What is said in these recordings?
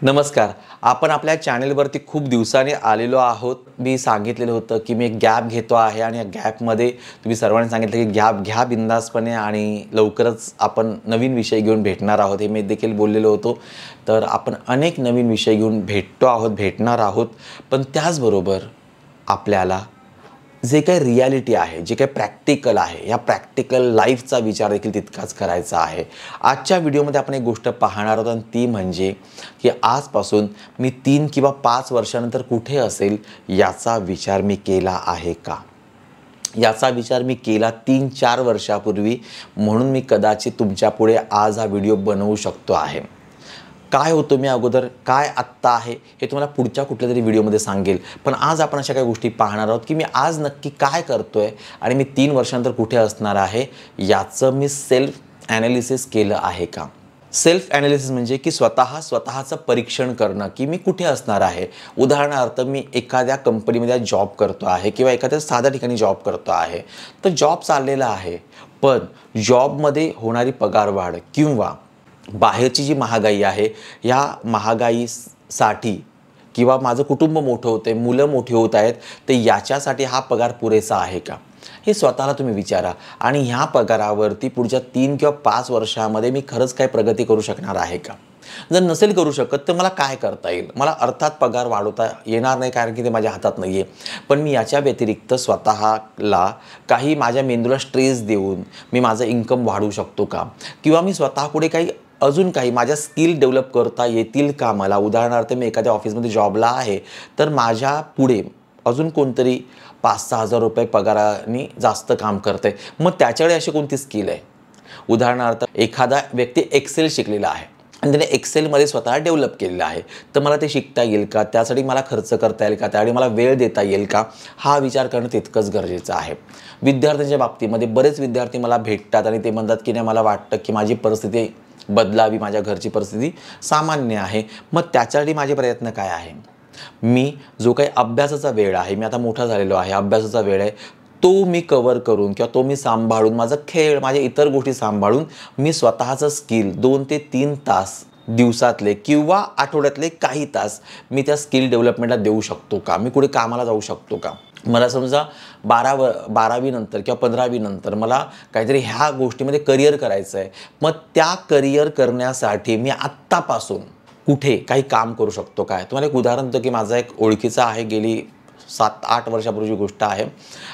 नमस्कार. आपण आपल्या चॅनलवरती खूप दिवसांनी आलेलो आहोत. मी सांगितलेलं होतं की मी एक गॅप घेतो आहे आणि या गॅपमध्ये तुम्ही सर्वांनी सांगितलं की गॅप घ्या बिंदासपणे आणि लवकरच आपण नवीन विषय घेऊन भेटणार आहोत. हे मी देखील बोललेलो होतो. तर आपण अनेक नवीन विषय घेऊन भेटणार आहोत. पण त्याचबरोबर आपल्याला जे काही रियालिटी आहे, जे काही प्रॅक्टिकल आहे, या प्रॅक्टिकल लाईफचा विचार देखील तितकाच करायचा आहे. आजच्या व्हिडिओमध्ये आपण एक गोष्ट पाहणार आहोत आणि ती म्हणजे की आजपासून मी 3 किंवा 5 वर्षानंतर कुठे असेल याचा विचार मी केला आहे का? याचा विचार मी केला 3-4 वर्षापूर्वी, म्हणून मी कदाचित तुमच्यापुढे आज हा व्हिडिओ बनवू शकतो आहे. काय होतो मी अगोदर, काय आत्ता आहे हे तुम्हाला पुढच्या कुठल्यातरी व्हिडिओमध्ये सांगेल. पण आज आपण अशा काही गोष्टी पाहणार आहोत की मी आज नक्की काय करतोय आणि मी 3 वर्षानंतर कुठे असणार आहे याचं मी सेल्फ ॲनालिसिस केलं आहे का? सेल्फ ॲनालिसिस म्हणजे की स्वतःचं परीक्षण करणं की मी कुठे असणार आहे. उदाहरणार्थ मी एखाद्या कंपनीमध्ये जॉब करतो आहे किंवा एखाद्या साध्या ठिकाणी जॉब करतो आहे. तर जॉब चाललेला आहे, पण जॉबमध्ये होणारी पगारवाढ किंवा बाहेरची जी महागाई आहे, या महागाईसाठी किंवा माझं कुटुंब मोठं होतं आहे, मुलं मोठी होत आहेत, तर याच्यासाठी हा पगार पुरेसा आहे का? हे स्वतःला तुम्ही विचारा. आणि ह्या पगारावरती पुढच्या 3 किंवा 5 वर्षामध्ये मी खरंच काय प्रगती करू शकणार आहे का? जर नसेल करू शकत तर मला काय करता येईल? मला अर्थात पगार वाढवता येणार नाही, कारण की ते माझ्या हातात नाही आहे. पण मी याच्या व्यतिरिक्त स्वतःला काही माझ्या मेंदूला स्ट्रेस देऊन मी माझं इन्कम वाढवू शकतो का? किंवा मी स्वतःपुढे अजून काही माझ्या स्किल डेव्हलप करता येतील का मला? उदाहरणार्थ मी एखाद्या ऑफिसमध्ये जॉबला आहे, तर माझ्या पुढे अजून कोणतरी 5-6 हजार रुपये पगाराने जास्त काम करते, मग त्याच्याकडे अशी कोणती स्किल आहे? उदाहरणार्थ एखादा व्यक्ती एक्सेल शिकलेला आहे आणि त्याने एक्सेलमध्ये स्वतः डेव्हलप केलेलं आहे, तर मला ते शिकता येईल का? त्यासाठी मला खर्च करता येईल का? त्यासाठी मला वेळ देता येईल का? हा विचार करणं तितकंच गरजेचं आहे. विद्यार्थ्यांच्या बाबतीमध्ये बरेच विद्यार्थी मला भेटतात आणि ते म्हणतात की नाही, मला वाटतं की माझी परिस्थिती बदलावी, माझ्या घरची परिस्थिती सामान्य आहे. मग त्याच्यासाठी माझे प्रयत्न काय आहे? मी जो काही अभ्यासाचा वेळ आहे, मी आता मोठा झालेलो आहे, अभ्यासाचा वेळ आहे, तो मी कव्हर करून किंवा तो मी सांभाळून, माझा खेळ, माझ्या इतर गोष्टी सांभाळून मी स्वतःचं स्किल 2 ते 3 तास दिवसातले किंवा आठवड्यातले काही तास मी त्या स्किल डेव्हलपमेंटला देऊ शकतो का? मी कुठे कामाला जाऊ शकतो का? मला समजा 12वी नंतर किंवा 15वी नंतर मला काहीतरी ह्या गोष्टीमध्ये करिअर करायचं आहे. मग त्या करिअर करण्यासाठी मी आत्तापासून कुठे काही काम करू शकतो काय? तुम्हाला एक उदाहरण देतो की माझा एक ओळखीचा आहे, गेली 7-8 वर्षापूर्वीची गोष्ट आहे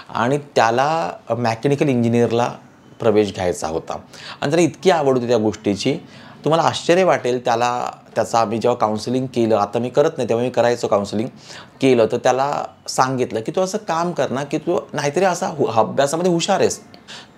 आणि त्याला मेकॅनिकल इंजिनिअरला प्रवेश घ्यायचा होता आणि त्याला इतकी आवड होती त्या गोष्टीची. तुम्हाला आश्चर्य वाटेल, त्याचा आम्ही जेव्हा काउन्सिलिंग केलं, आता मी करत नाही, तेव्हा मी करायचो काउन्सिलिंग केलं, तर त्याला सांगितलं की तू असं काम कर ना, की तू नाहीतरी असा अभ्यासामध्ये हुशार आहेस,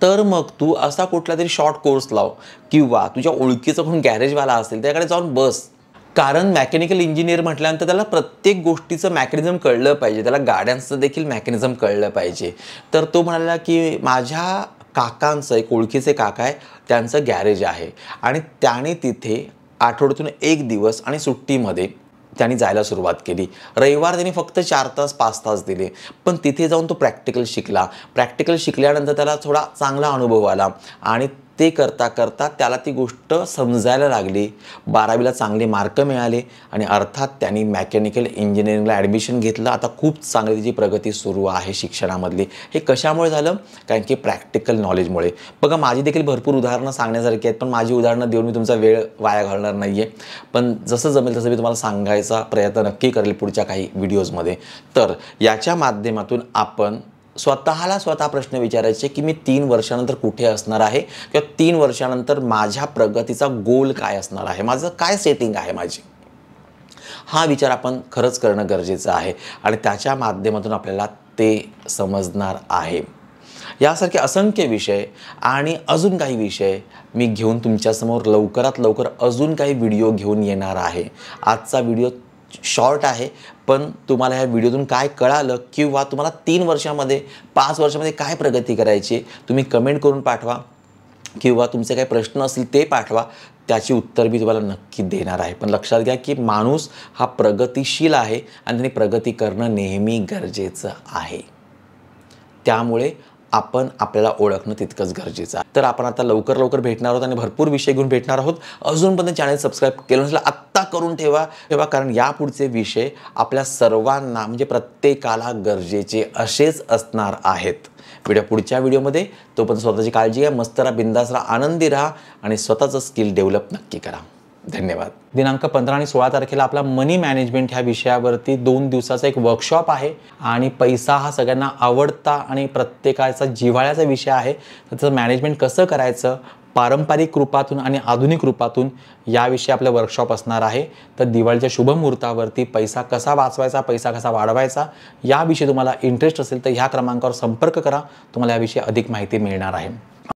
तर मग तू असा कुठला तरी शॉर्ट कोर्स लाव किंवा तुझ्या ओळखीचं कोण गॅरेजवाला असेल त्याकडे जाऊन बस. कारण मेकॅनिकल इंजिनिअर म्हटल्यानंतर त्याला प्रत्येक गोष्टीचं मेकॅनिझम कळलं पाहिजे, त्याला गाड्यांचं देखील मेकॅनिझम कळलं पाहिजे. तर तो म्हणाला की माझ्या काकांचं, एक ओळखीचे काका आहे, त्यांचं गॅरेज आहे आणि त्याने तिथे आठवड्यातून 1 दिवस आणि सुट्टीमध्ये त्यांनी जायला सुरुवात केली. रविवार त्यांनी फक्त 4 तास 5 तास दिले, पण तिथे जाऊन तो प्रॅक्टिकल शिकला. प्रॅक्टिकल शिकल्यानंतर त्याला थोडा चांगला अनुभव आला आणि ते करता करता त्याला ती गोष्ट समजायला लागली. 12वीला चांगले मार्क मिळाले आणि अर्थात त्यांनी मेकॅनिकल इंजिनिअरिंगला ॲडमिशन घेतलं. आता खूप चांगली त्याची प्रगती सुरू आहे शिक्षणामधली. हे कशामुळे झालं? कारण की प्रॅक्टिकल नॉलेजमुळे. बघा, माझी देखील भरपूर उदाहरणं सांगण्यासारखी आहेत, पण माझी उदाहरणं देऊन मी तुमचा वेळ वाया घालवणार नाही आहे. पण जसं जमेल तसं मी तुम्हाला सांगायचा प्रयत्न नक्की करेल पुढच्या काही व्हिडिओजमध्ये. तर याच्या माध्यमातून आपण स्वतः प्रश्न विचारायचे की मी 3 वर्षानंतर कुठे असणार आहे किंवा 3 वर्षानंतर माझ्या प्रगतीचा गोल काय असणार आहे, माझं काय सेटिंग आहे माझी. हा विचार आपण खरंच करणं गरजेचं आहे आणि त्याच्या माध्यमातून आपल्याला ते समजणार आहे. यासारखे असंख्य विषय आणि अजून काही विषय मी घेऊन तुमच्यासमोर लवकरात लवकर अजून काही व्हिडिओ घेऊन येणार आहे. आजचा व्हिडिओ शॉर्ट आहे, पण तुम्हाला ह्या व्हिडिओतून काय कळालं किंवा तुम्हाला 3 वर्षामध्ये 5 वर्षामध्ये काय प्रगती करायची, तुम्ही कमेंट करून पाठवा किंवा तुमचे काही प्रश्न असतील ते पाठवा. त्याची उत्तर मी तुम्हाला नक्की देणार आहे. पण लक्षात घ्या की माणूस हा प्रगतिशील आहे आणि त्याने प्रगती करणं नेहमी गरजेचं आहे. त्यामुळे आपण आपल्याला ओळखणं तितकंच गरजेचं आहे. तर आपण आता लवकर भेटणार आहोत आणि भरपूर विषय घेऊन भेटणार आहोत. अजून पण चॅनल सबस्क्राईब केलं नसेल आत्ता करून ठेवा कारण यापुढचे विषय आपल्या सर्वांना म्हणजे प्रत्येकाला गरजेचे असेच असणार आहेत. भेटूया पुढच्या व्हिडिओमध्ये. तोपर्यंत स्वतःची काळजी घ्या, मस्त राहा, बिंदास राहा, आनंदी राहा आणि स्वतःचं स्किल डेव्हलप नक्की करा. धन्यवाद. दिनांक 15 आणि 16 तारखेला आपला मनी मॅनेजमेंट ह्या विषयावरती 2 दिवसाचा एक वर्कशॉप आहे आणि पैसा हा सगळ्यांना आवडता आणि प्रत्येकाचा जिव्हाळ्याचा विषय आहे. त्याचं मॅनेजमेंट कसं करायचं पारंपरिक रूपातून आणि आधुनिक रूपातून याविषयी आपलं वर्कशॉप असणार आहे. तर दिवाळीच्या शुभ मुहूर्तावरती पैसा कसा वाचवायचा, पैसा कसा वाढवायचा याविषयी तुम्हाला इंटरेस्ट असेल तर ह्या क्रमांकावर संपर्क करा. तुम्हाला याविषयी अधिक माहिती मिळणार आहे.